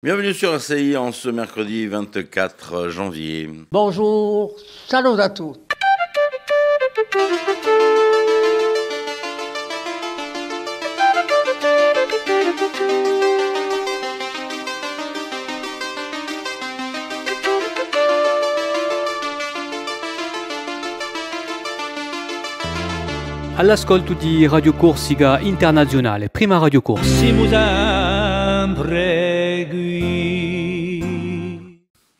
Bienvenue sur RCI en ce mercredi 24 janvier. Bonjour, salut à tous. All'ascolto di Radio Corsica Internazionale, prima Radio Corsica. Siamo sempre qui.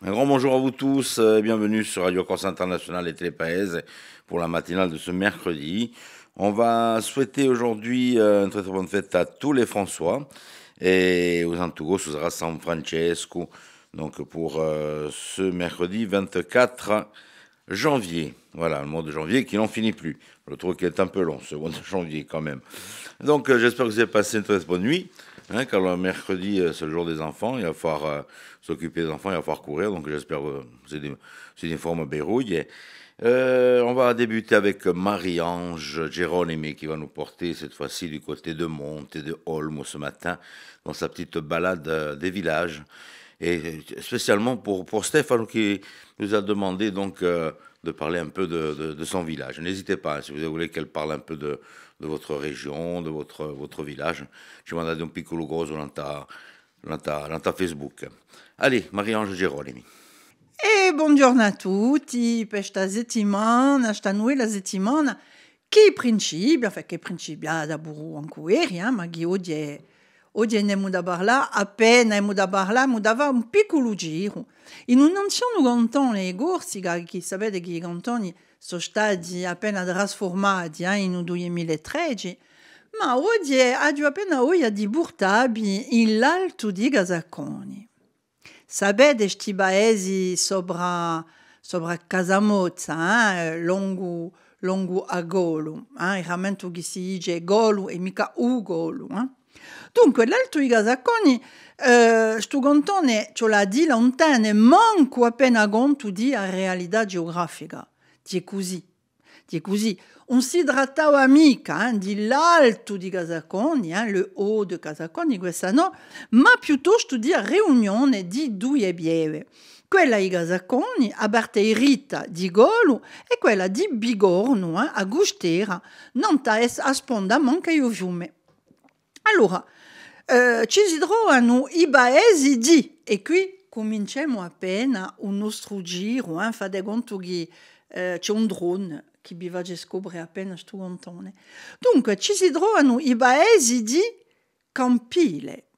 Un grand bonjour à vous tous, bienvenue sur Radio Corsica Internationale et Télépaèse pour la matinale de ce mercredi. On va souhaiter aujourd'hui une très très bonne fête à tous les François et aux Antugos, aux San Francesco, donc pour ce mercredi 24 janvier. Voilà, le mois de janvier qui n'en finit plus. Je trouve qu'il est un peu long, ce mois de janvier quand même. Donc j'espère que vous avez passé une très bonne nuit. Car le mercredi, c'est le jour des enfants. Il va falloir s'occuper des enfants, il va falloir courir. Donc j'espère que c'est une forme bérouille. On va débuter avec Marie-Ange Geronimi qui va nous porter cette fois-ci du côté de Monte et de Olmo ce matin dans sa petite balade des villages. Et spécialement pour Stéphane qui nous a demandé donc de parler un peu de son village. N'hésitez pas, si vous voulez qu'elle parle un peu de votre région, de votre village. Ci mandate un piccolo coso dans ta Facebook. Allez, Marie-Ange Geronimi. E buongiorno a tutti, per questa settimana, questa nuova settimana, che principia da buru anche ieri, ma che oggi andiamo da parlare, appena andiamo da parlare, andiamo da fare un piccolo giro. In un anziano cantone Corsica, che sapete che i cantoni sono stati appena trasformati in un 2013, ma oggi appena oggi di portarvi in l'alto di Gazaconi. Sapete questi paesi sopra Casamozza, lungo a Golu, il rammento che si dice Golu e mica Ugolu. Dunque, l'alto di Gazaconi, sto cantone ce l'ha di lontano, manco appena conto di realtà geografica. Di così. Non si trattava mica di l'alto di Gazaconi, le haut di Gazaconi, questa no, ma piuttosto di riunione di due bieve. Quella di Gazaconi, a Barteirita di Golu, e quella di Bigorno, a Gustera, non a sponda manca io fiume. Allora, ci si trovano i paesi di, e qui cominciamo appena un nostro giro, fate conto che c'è un drone che vi va a scoprire appena sto cantone. Dunque, ci si trovano i paesi di Campile,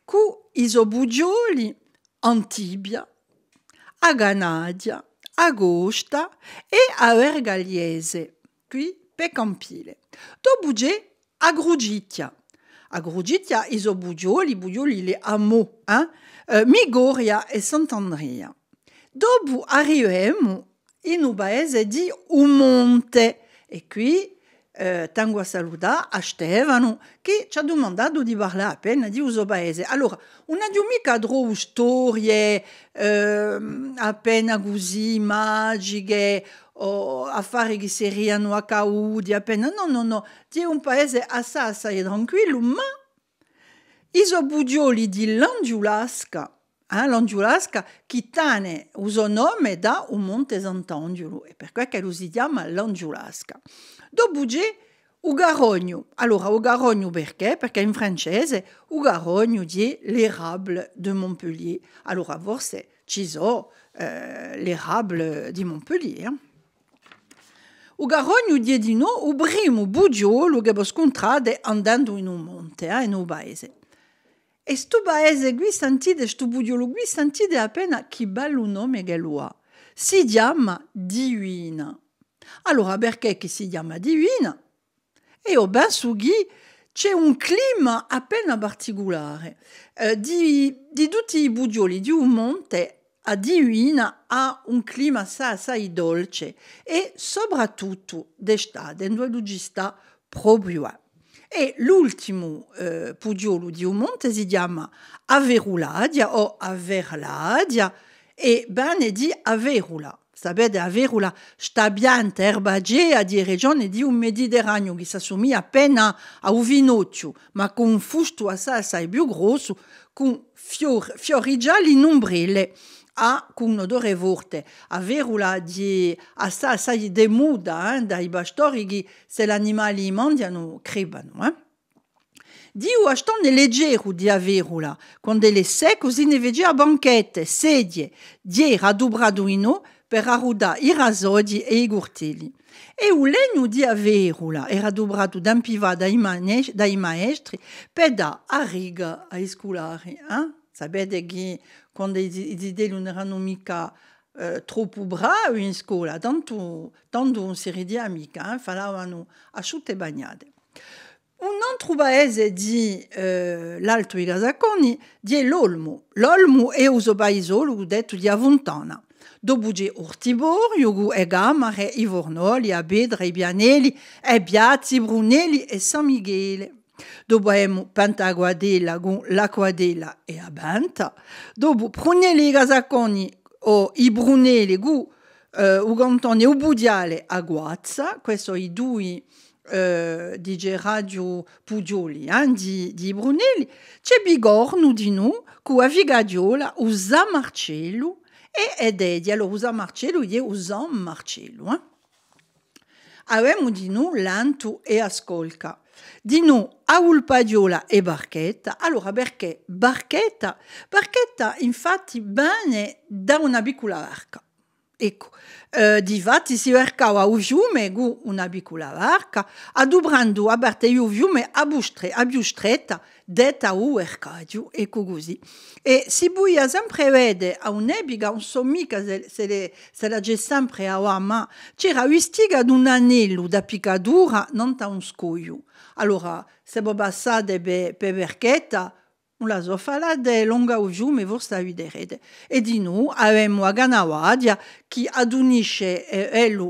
con Isobugioli, Antibia, a Ganadia, Agosta e a Vergaliese, qui per Campile. Dopo c'è a Grugitia. A Grugitia, Isobugioli, le hameaux, Migoria e Sant'Andrea. Dopo arriviamo in un paese di Umonte e qui tengo a salutare a Stefano che ci ha domandato di parlare appena di questo paese. Allora, non abbiamo mica trovato storie appena così magiche o affari che si riano accaduti appena, no, è un paese assai tranquillo, ma i bugioli di Langiulasca, l'Angiulasca che tiene il suo nome da un monte Sant'Angelo e per questo lo si chiama l'Angiulasca. Dopo c'è il Garogno. Allora, il Garogno perché? Perché in francese il Garogno è l'érable de Montpellier. Allora, forse ci sono l'érable di Montpellier. Il Garogno è di no il primo bugiolo che si scontrate andando in un monte, in un paese. E sto paese qui sentite, sto bugiolo qui sentite appena che bello nome che lo ha. Si chiama Divina. Allora, perché che si chiama Divina? E io penso che c'è un clima appena particolare. Di tutti i bugioli di un monte, a Divina ha un clima assai dolce e soprattutto d'estate, dove ci sta proprio. E l'ultimo pugiolo di un monte si chiama Averuladia o Averladia e bene di Averula. sapete averula sta bianta erbagea di regione di un Mediterraneo che si assomiglia appena a un vinocchio, ma con un fusto assai più grosso, con fiori gialli in ombrelle, con un odore forte. Averula di assai demuda, dai bastori che se gli animali mangiano crepano, Dio astonde leggero di averula, quando le secco si ne vede a banchette, sedie, die radubraduino per arruda i rasodi e i gurtelli. E il legno di averula era dobrato d'ampiva dai maestri per da a riga ai scolari. Sapete che quando i zideli non erano mica troppo bravi in scuola, tanto una serie di amiche falavano asciutte bagnate. Un altro paese di l'Alto Igasaconi è l'Olmo. L'Olmo è un paese detto di Avontana. Dopo c'è Ortiborio, e Gamare, i Vornoli, a Bedra, i Bianelli, e Biazzi, Brunelli e San Michele. Dopo abbiamo Pantaguadella, l'Acquadella e a Banta. Dopo Prunelli Igasaconi o i Brunelli, Ugantone e Ubudiale a Guazza. Questi sono i due di Gerardo Pugioli, di Brunelli. C'è Bigorno di noi, con a Vigadiola, o San Marcello, e Dedi. Allora, San Marcello è San Marcello. Abbiamo di noi Lanto e Ascolca. Di noi a Ulpadiola e Barchetta. Allora, perché Barchetta? Barchetta, infatti, bene da una piccola barca. Ecco, difatti si cercava un fiume con una piccola barca, adobrando a parte il fiume a più stretta, detta un mercato, ecco così. E si buia sempre vede a un'epica, non so mica se la c'è sempre a ma c'era un'istiga ad un anello da piccatura, non da un scoglio. Allora, se può passare per Barchetta, la so falade longa o fiume vostra vedrete. E di noi abbiamo a Ganawadia che adunisce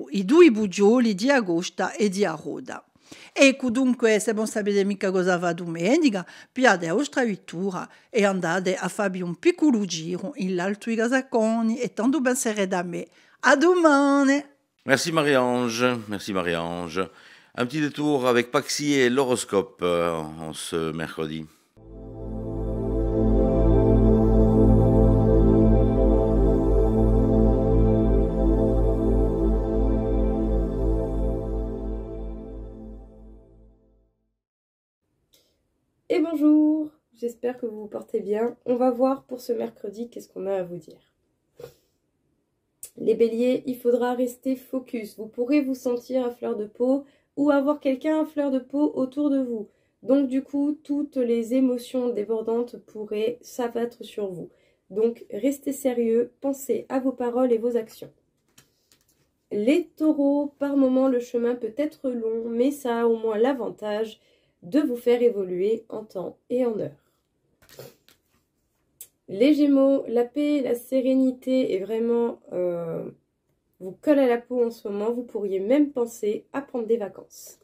i due bugioli di Agosta e di Aroda. Ecco dunque, se non sapete mica cosa va domenica, piate la vostra vittura e andate a fare un piccolo giro in l'Alto Igasaconi e tanto penserete da me. A domani! Merci Marie-Ange, merci Marie-Ange. Un petit détour avec Paxi et l'horoscope en ce mercredi. Et bonjour, j'espère que vous vous portez bien. On va voir pour ce mercredi qu'est-ce qu'on a à vous dire. Les béliers, il faudra rester focus. Vous pourrez vous sentir à fleur de peau ou avoir quelqu'un à fleur de peau autour de vous. Donc du coup, toutes les émotions débordantes pourraient s'abattre sur vous. Donc restez sérieux, pensez à vos paroles et vos actions. Les taureaux, par moments le chemin peut être long, mais ça a au moins l'avantage de vous faire évoluer en temps et en heure. Les Gémeaux, la paix, la sérénité est vraiment vous colle à la peau en ce moment. Vous pourriez même penser à prendre des vacances.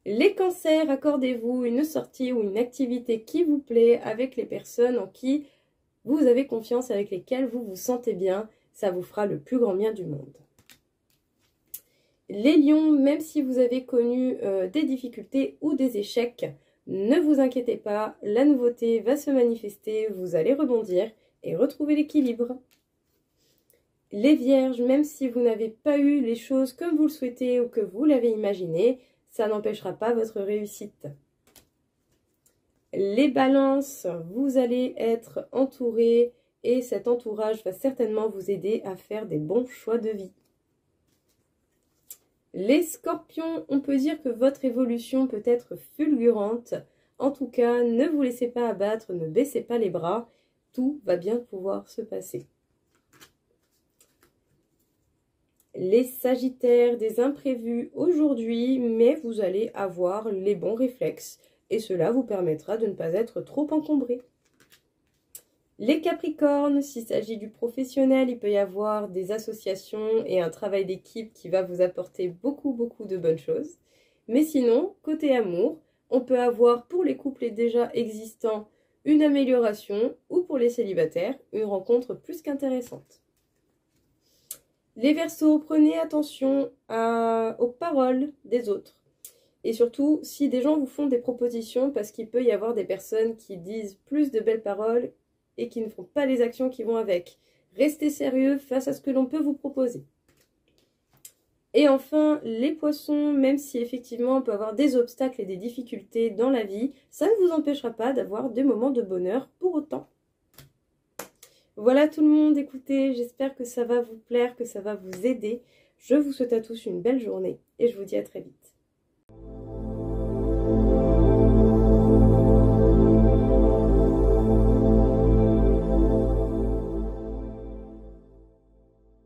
Les Cancers, accordez-vous une sortie ou une activité qui vous plaît avec les personnes en qui vous avez confiance, avec lesquelles vous vous sentez bien. Ça vous fera le plus grand bien du monde. Les lions, même si vous avez connu des difficultés ou des échecs, ne vous inquiétez pas, la nouveauté va se manifester, vous allez rebondir et retrouver l'équilibre. Les vierges, même si vous n'avez pas eu les choses comme vous le souhaitez ou que vous l'avez imaginé, ça n'empêchera pas votre réussite. Les balances, vous allez être entourés et cet entourage va certainement vous aider à faire des bons choix de vie. Les scorpions, on peut dire que votre évolution peut être fulgurante. En tout cas, ne vous laissez pas abattre, ne baissez pas les bras. Tout va bien pouvoir se passer. Les sagittaires, des imprévus aujourd'hui, mais vous allez avoir les bons réflexes. Et cela vous permettra de ne pas être trop encombré. Les capricornes, s'il s'agit du professionnel, il peut y avoir des associations et un travail d'équipe qui va vous apporter beaucoup de bonnes choses. Mais sinon, côté amour, on peut avoir pour les couples déjà existants une amélioration ou pour les célibataires, une rencontre plus qu'intéressante. Les Verseaux, prenez attention aux paroles des autres. Et surtout, si des gens vous font des propositions, parce qu'il peut y avoir des personnes qui disent plus de belles paroles et qui ne font pas les actions qui vont avec. Restez sérieux face à ce que l'on peut vous proposer. Et enfin, les poissons, même si effectivement on peut avoir des obstacles et des difficultés dans la vie, ça ne vous empêchera pas d'avoir des moments de bonheur pour autant. Voilà tout le monde, écoutez, j'espère que ça va vous plaire, que ça va vous aider. Je vous souhaite à tous une belle journée et je vous dis à très vite.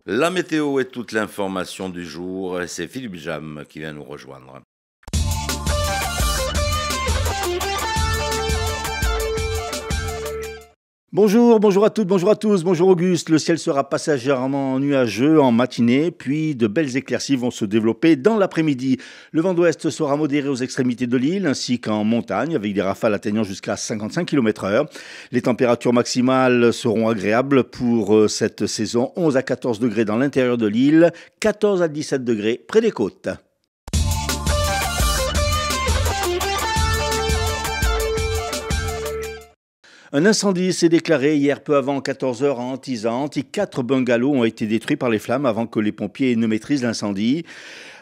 La météo et toute l'information du jour, c'est Philippe Jam qui vient nous rejoindre. Bonjour à toutes, bonjour à tous, bonjour Auguste. Le ciel sera passagèrement nuageux en matinée, puis de belles éclaircies vont se développer dans l'après-midi. Le vent d'ouest sera modéré aux extrémités de l'île ainsi qu'en montagne avec des rafales atteignant jusqu'à 55 km/h. Les températures maximales seront agréables pour cette saison, 11 à 14 degrés dans l'intérieur de l'île, 14 à 17 degrés près des côtes. Un incendie s'est déclaré hier peu avant 14h à Antisante et 4 bungalows ont été détruits par les flammes avant que les pompiers ne maîtrisent l'incendie.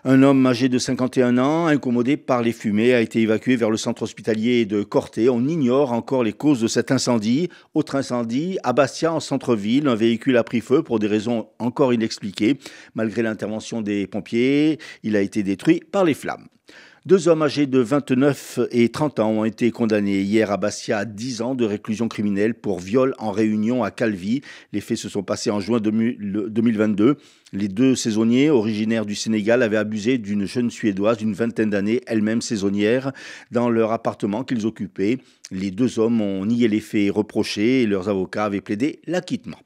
Un homme âgé de 51 ans, incommodé par les fumées, a été évacué vers le centre hospitalier de Corté. On ignore encore les causes de cet incendie. Autre incendie, à Bastia, en centre-ville, un véhicule a pris feu pour des raisons encore inexpliquées. Malgré l'intervention des pompiers, il a été détruit par les flammes. 2 hommes âgés de 29 et 30 ans ont été condamnés hier à Bastia à 10 ans de réclusion criminelle pour viol en réunion à Calvi. Les faits se sont passés en juin 2022. Les 2 saisonniers originaires du Sénégal avaient abusé d'une jeune Suédoise d'une vingtaine d'années, elle-même saisonnière, dans leur appartement qu'ils occupaient. Les 2 hommes ont nié les faits reprochés et leurs avocats avaient plaidé l'acquittement.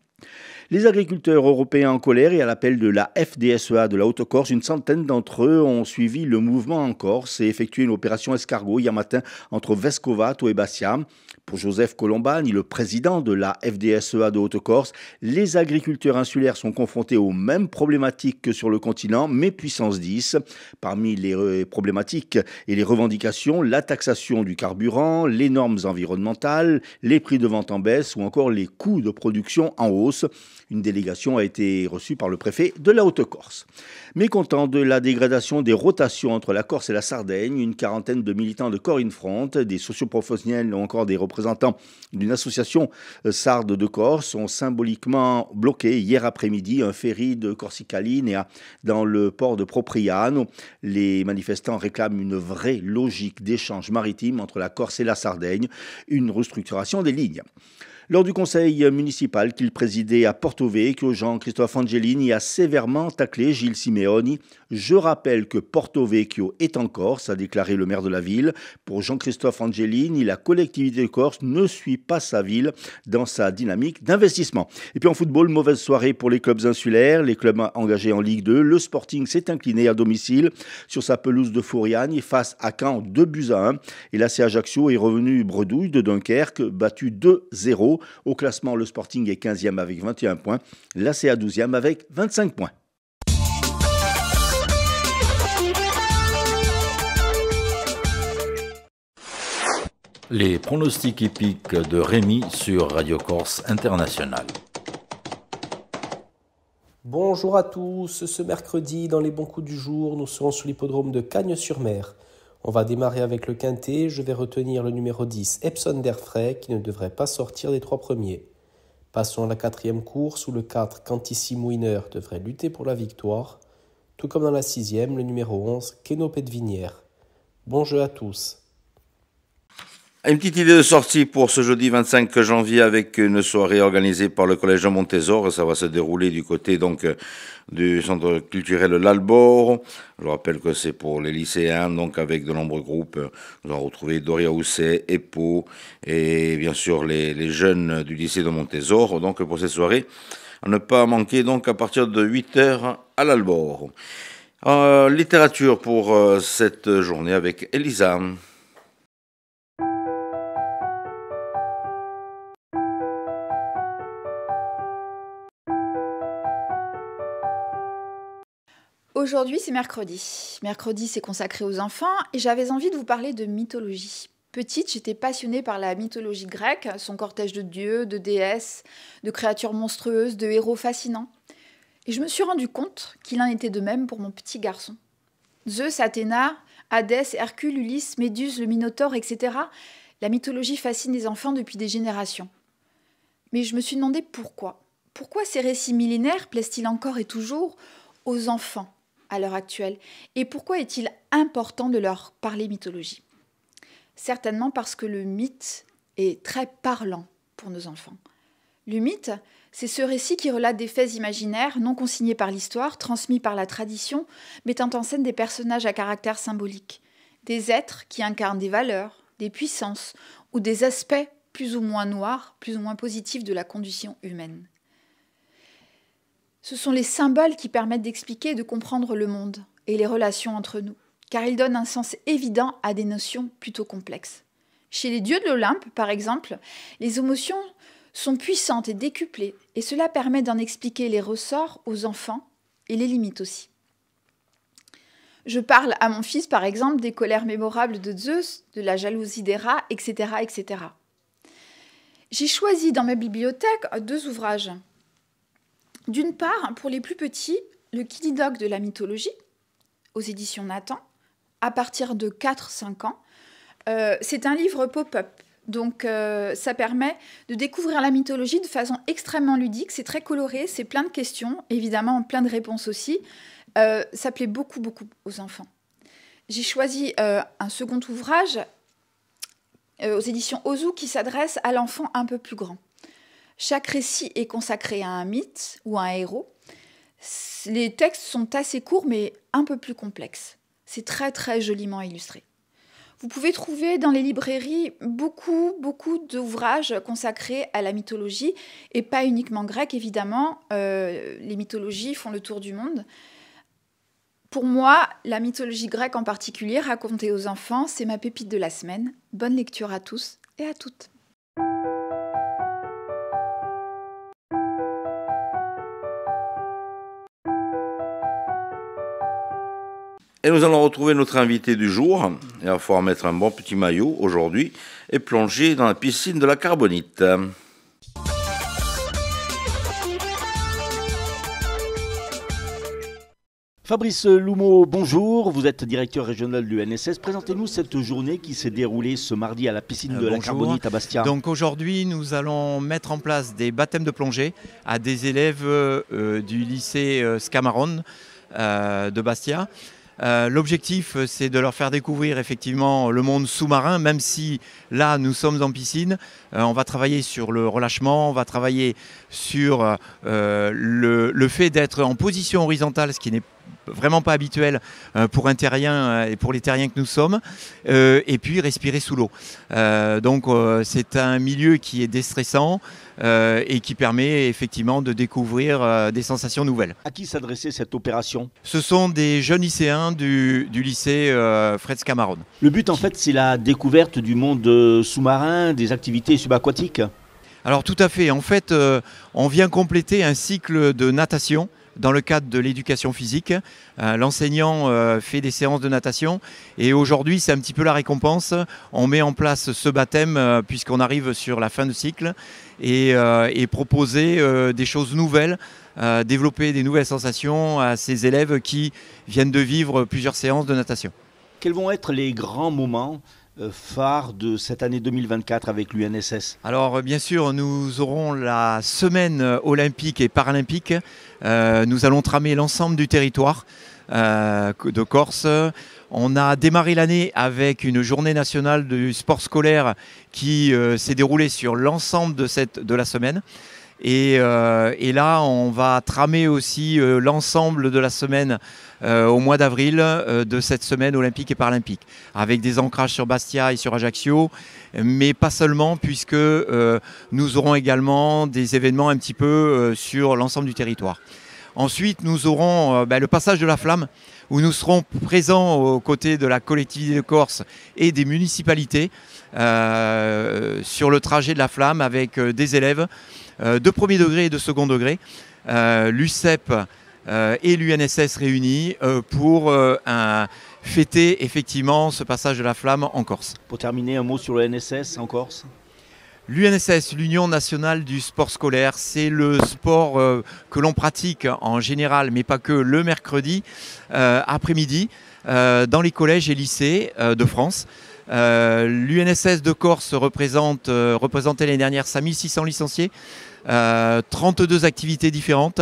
Les agriculteurs européens en colère et à l'appel de la FDSEA de la Haute-Corse, une centaine d'entre eux ont suivi le mouvement en Corse et effectué une opération escargot hier matin entre Vescovato et Bastia. Pour Joseph Colombani, le président de la FDSEA de Haute-Corse, les agriculteurs insulaires sont confrontés aux mêmes problématiques que sur le continent, mais puissance 10. Parmi les problématiques et les revendications, la taxation du carburant, les normes environnementales, les prix de vente en baisse ou encore les coûts de production en hausse. Une délégation a été reçue par le préfet de la Haute-Corse. Mécontent de la dégradation des rotations entre la Corse et la Sardaigne, une quarantaine de militants de Corps in Front, des socioprofessionnels ou encore des représentants d'une association sarde de Corse ont symboliquement bloqué hier après-midi un ferry de Corsica-Linea dans le port de Propriano. Les manifestants réclament une vraie logique d'échange maritime entre la Corse et la Sardaigne, une restructuration des lignes. Lors du conseil municipal qu'il présidait à Porto Vecchio, Jean-Christophe Angelini a sévèrement taclé Gilles Simeoni. Je rappelle que Porto Vecchio est en Corse, a déclaré le maire de la ville. Pour Jean-Christophe Angelini, la collectivité de Corse ne suit pas sa ville dans sa dynamique d'investissement. Et puis en football, mauvaise soirée pour les clubs insulaires, les clubs engagés en Ligue 2. Le Sporting s'est incliné à domicile sur sa pelouse de Fouriane face à Caen 2-1. Et l'AC Ajaccio est revenu bredouille de Dunkerque, battu 2-0. Au classement, le Sporting est 15e avec 21 points, l'ACA 12e avec 25 points. Les pronostics hippiques de Rémi sur Radio Corse International. Bonjour à tous, ce mercredi dans les bons coups du jour, nous serons sur l'hippodrome de Cagnes-sur-Mer. On va démarrer avec le quintet, je vais retenir le numéro 10, Epson d'Airfray, qui ne devrait pas sortir des 3 premiers. Passons à la 4e course, où le 4, Cantissimo Winner, devrait lutter pour la victoire, tout comme dans la 6e, le numéro 11, Keno Pédevinière. Bon jeu à tous. Une petite idée de sortie pour ce jeudi 25 janvier avec une soirée organisée par le Collège de Montésor. Ça va se dérouler du côté donc du centre culturel L'Albor. Je rappelle que c'est pour les lycéens, donc avec de nombreux groupes. Nous allons retrouver Doria Housset, EPO et bien sûr les jeunes du lycée de Montésor. Donc pour cette soirée, à ne pas manquer donc à partir de 8h à L'Albor. Littérature pour cette journée avec Elisa. Aujourd'hui, c'est mercredi. Mercredi, c'est consacré aux enfants et j'avais envie de vous parler de mythologie. Petite, j'étais passionnée par la mythologie grecque, son cortège de dieux, de déesses, de créatures monstrueuses, de héros fascinants. Et je me suis rendu compte qu'il en était de même pour mon petit garçon. Zeus, Athéna, Hadès, Hercule, Ulysse, Méduse, le Minotaure, etc. La mythologie fascine les enfants depuis des générations. Mais je me suis demandé pourquoi. Pourquoi ces récits millénaires plaisent-ils encore et toujours aux enfants à l'heure actuelle? Et pourquoi est-il important de leur parler mythologie? Certainement parce que le mythe est très parlant pour nos enfants. Le mythe, c'est ce récit qui relate des faits imaginaires non consignés par l'histoire, transmis par la tradition, mettant en scène des personnages à caractère symbolique, des êtres qui incarnent des valeurs, des puissances ou des aspects plus ou moins noirs, plus ou moins positifs de la condition humaine. Ce sont les symboles qui permettent d'expliquer et de comprendre le monde et les relations entre nous, car ils donnent un sens évident à des notions plutôt complexes. Chez les dieux de l'Olympe, par exemple, les émotions sont puissantes et décuplées, et cela permet d'en expliquer les ressorts aux enfants et les limites aussi. Je parle à mon fils, par exemple, des colères mémorables de Zeus, de la jalousie des rats, etc., etc. J'ai choisi dans ma bibliothèque 2 ouvrages. D'une part, pour les plus petits, le Kiddie Dog de la mythologie, aux éditions Nathan, à partir de 4-5 ans. C'est un livre pop-up. Donc, ça permet de découvrir la mythologie de façon extrêmement ludique. C'est très coloré, c'est plein de questions, évidemment plein de réponses aussi. Ça plaît beaucoup, beaucoup aux enfants. J'ai choisi un second ouvrage aux éditions Ozu qui s'adresse à l'enfant un peu plus grand. Chaque récit est consacré à un mythe ou à un héros. Les textes sont assez courts mais un peu plus complexes. C'est très, très joliment illustré. Vous pouvez trouver dans les librairies beaucoup d'ouvrages consacrés à la mythologie, et pas uniquement grecque, évidemment. Les mythologies font le tour du monde. Pour moi, la mythologie grecque en particulier, racontée aux enfants, c'est ma pépite de la semaine. Bonne lecture à tous et à toutes. Et nous allons retrouver notre invité du jour. Il va falloir mettre un bon petit maillot aujourd'hui et plonger dans la piscine de la Carbonite. Fabrice Loumeau, bonjour. Vous êtes directeur régional de l'UNSS. Présentez-nous cette journée qui s'est déroulée ce mardi à la piscine de la Carbonite à Bastia. Donc aujourd'hui, nous allons mettre en place des baptêmes de plongée à des élèves du lycée Scamaron de Bastia. L'objectif, c'est de leur faire découvrir effectivement le monde sous-marin, même si là, nous sommes en piscine. On va travailler sur le relâchement, on va travailler sur le fait d'être en position horizontale, ce qui n'est vraiment pas habituel pour un terrien et pour les terriens que nous sommes, et puis respirer sous l'eau. Donc c'est un milieu qui est déstressant et qui permet effectivement de découvrir des sensations nouvelles. À qui s'adressait cette opération? Ce sont des jeunes lycéens du lycée Fred Scamaron. Le but en fait, c'est la découverte du monde sous-marin, des activités subaquatiques. Alors tout à fait, en fait on vient compléter un cycle de natation dans le cadre de l'éducation physique. L'enseignant fait des séances de natation et aujourd'hui c'est un petit peu la récompense. On met en place ce baptême puisqu'on arrive sur la fin de cycle et proposer des choses nouvelles, développer des nouvelles sensations à ces élèves qui viennent de vivre plusieurs séances de natation. Quels vont être les grands moments phare de cette année 2024 avec l'UNSS? Alors bien sûr, nous aurons la semaine olympique et paralympique. Nous allons tramer l'ensemble du territoire de Corse. On a démarré l'année avec une journée nationale du sport scolaire qui s'est déroulée sur l'ensemble de la semaine. Et là, on va tramer aussi l'ensemble de la semaine au mois d'avril de cette semaine olympique et paralympique, avec des ancrages sur Bastia et sur Ajaccio, mais pas seulement, puisque nous aurons également des événements un petit peu sur l'ensemble du territoire. Ensuite, nous aurons le passage de la flamme, où nous serons présents aux côtés de la collectivité de Corse et des municipalités sur le trajet de la flamme avec des élèves de premier degré et de second degré. L'UCEP et l'UNSS réunis pour fêter effectivement ce passage de la flamme en Corse. Pour terminer, un mot sur le NSS en Corse. L'UNSS, l'Union nationale du sport scolaire, c'est le sport que l'on pratique en général, mais pas que, le mercredi après-midi dans les collèges et lycées de France. L'UNSS de Corse représentait l'année dernière 5600 licenciés, 32 activités différentes,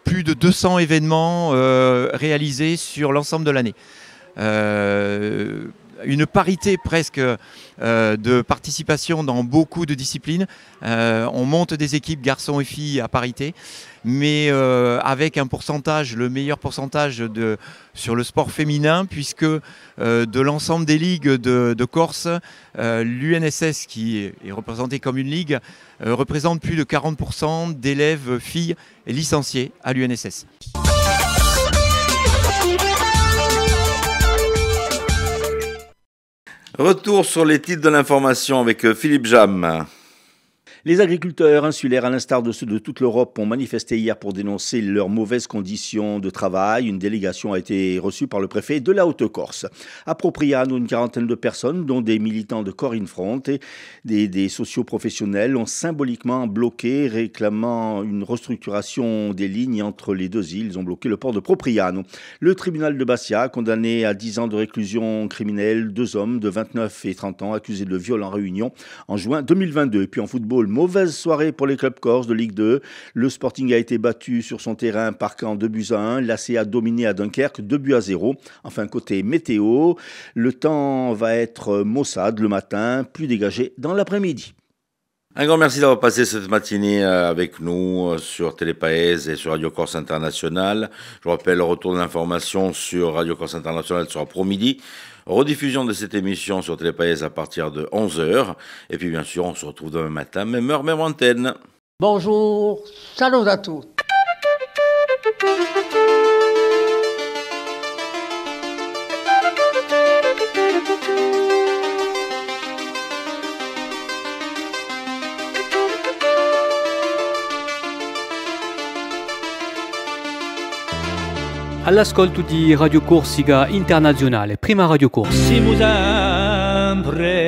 plus de 200 événements réalisés sur l'ensemble de l'année. Une parité presque de participation dans beaucoup de disciplines. On monte des équipes garçons et filles à parité, mais avec un pourcentage, le meilleur pourcentage sur le sport féminin, puisque de l'ensemble des ligues de Corse, l'UNSS, qui est représentée comme une ligue, représente plus de 40% d'élèves filles licenciés à l'UNSS. Retour sur les titres de l'information avec Philippe Jam. Les agriculteurs insulaires, à l'instar de ceux de toute l'Europe, ont manifesté hier pour dénoncer leurs mauvaises conditions de travail. Une délégation a été reçue par le préfet de la Haute-Corse. À Propriano, une quarantaine de personnes, dont des militants de Corinne Front et des socio-professionnels, ont symboliquement bloqué, réclamant une restructuration des lignes entre les deux îles. Ils ont bloqué le port de Propriano. Le tribunal de Bastia a condamné à 10 ans de réclusion criminelle 2 hommes de 29 et 30 ans accusés de viol en réunion en juin 2022. Et puis en football, mauvaise soirée pour les clubs corses de Ligue 2. Le Sporting a été battu sur son terrain par Caen 2-1. L'AC a dominé à Dunkerque 2-0. Enfin, côté météo, le temps va être maussade le matin, plus dégagé dans l'après-midi. Un grand merci d'avoir passé cette matinée avec nous sur Télépaèse et sur Radio Corse International. Je rappelle le retour de l'information sur Radio Corse International sera pour midi. Rediffusion de cette émission sur Télépaèse à partir de 11h. Et puis bien sûr, on se retrouve demain matin, même heure, même antenne. Bonjour, salut à tous. All'ascolto di Radio Corsica Internazionale, prima Radio Corsa. Siamo sempre